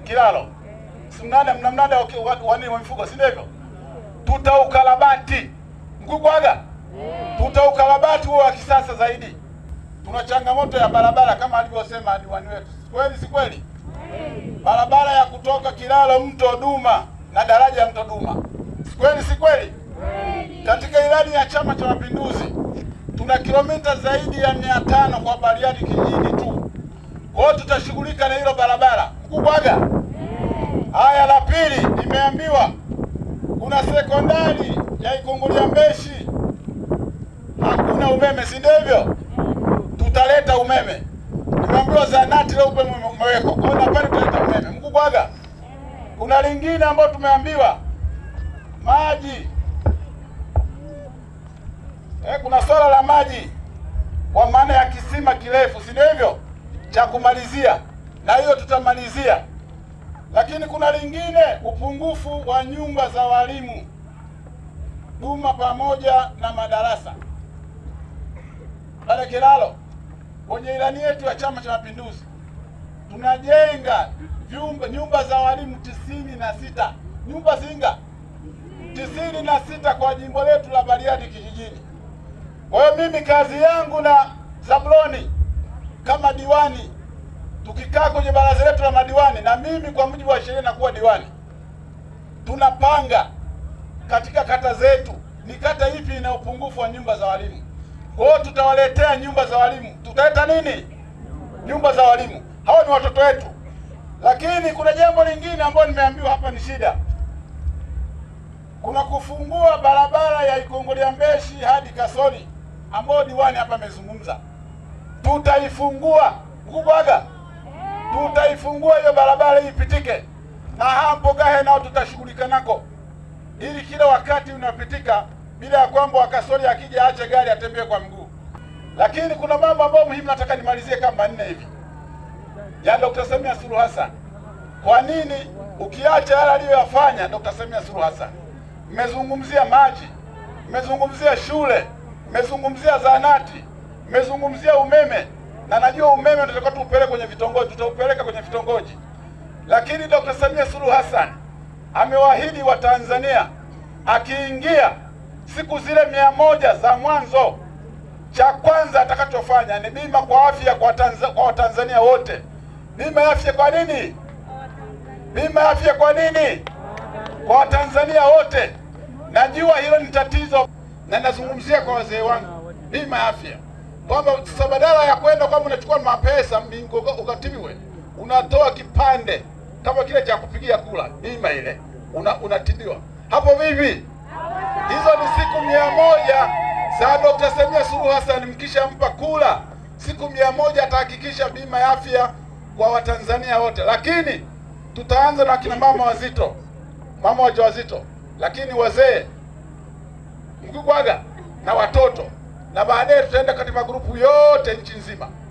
kilalo. Mnamnada wani wa mifugo, si ndivyo? Tutaukarabati. Mkubwaga. Tutaukarabati huo wa kisasa zaidi. Tuna changamoto ya barabara kama alivyosema diwani wetu. Kweli si kweli? Barabara ya kutoka Kilalo Mto Duma na daraja ya Mto Duma. Kweli si kweli? Katika ilani ya Chama cha Mapinduzi tuna kilomita zaidi ya 500 kwa Bariadi kijiji tu. Kwa hiyo tutashughulika na hilo barabara. Mkubwaga. Haya, la pili, nimeambiwa kuna sekondari ya Ikungulia-Mbeshi hakuna umeme, si ndivyo? Tutaleta umeme. Nimeambiwa zahanati leo umeme umewekwa. Kwa hiyo pale tutaleta umeme. Mkubwaga. Kuna lingine ambalo tumeambiwa maji. Kuna swala la maji kwa maana ya kisima kirefu, si ndivyo? Cha kumalizia. Na hiyo tutamalizia. Lakini kuna lingine, upungufu wa nyumba za walimu Duma pamoja na madarasa. Pale Kilalo kwenye ilani yetu ya Chama cha Mapinduzi tunajenga nyumba za walimu 96. Nyumba zinga 96 kwa jimbo letu la Bariadi kijijini. Kwa hiyo mimi kazi yangu na Zabloni kama diwani, tukikaa kwenye baraza letu la madiwani, na mimi kwa mujibu wa sheria na kuwa diwani, tunapanga katika kata zetu ni kata ipi ina upungufu wa nyumba za walimu. Kwa hiyo tutawaletea nyumba za walimu. Tutaleta nini? Nyumba za walimu. Hao ni watoto wetu. Lakini kuna jambo lingine ambalo nimeambiwa hapa ni shida. Kuna kufungua barabara ya Ikungulia-Mbeshi hadi Kasoni ambayo diwani hapa amezungumza. Tutaifungua. Mkubwaga. Tutaifungua hiyo barabara ipitike. Na hapo Gahe nao tutashughulika nako. Ili kila wakati unapitika bila ya kwamba Wakasori akija aache gari atembee kwa mguu. Lakini kuna mambo ambayo muhimu nataka nimalizie kama 4 hivi. Ya Dr. Samia Suluhu Hassan. Kwa nini ukiacha yale aliyoyafanya Dr. Samia Suluhu Hassan? Mmezungumzia maji, mmezungumzia shule, mmezungumzia zahanati, mmezungumzia umeme. Na najua umeme tunataka tuupeleke kwenye vitongoji, tutaupeleka kwenye vitongoji. Lakini Dr. Samia Suluhu Hassan amewaahidi wa Tanzania akiingia siku zile 100 za mwanzo, cha kwanza atakachofanya ni bima kwa afya kwa Watanzania wote. Bima ya afya kwa nini? Bima ya afya kwa nini? Kwa Watanzania wote. Najua hilo ni tatizo na nazungumzia kwa wazee wangu. Bima ya afya. Kwamba sasa badala ya kwenda kwamba unachukua mapesa ukatibiwe, unatoa kipande kama kile cha kupigia kula, bima ile unatibiwa. Hapo vipi? Hizo ni siku 100 za Dr. Samia Suluhu Hassan. Mkishampa kula siku 100 atahakikisha bima ya afya kwa Watanzania wote. Lakini tutaanza na kina mama wazito, mama wajawazito, lakini wazee, Mkubwaga, na watoto, na baadaye tutaenda katika magrupu yote nchi nzima.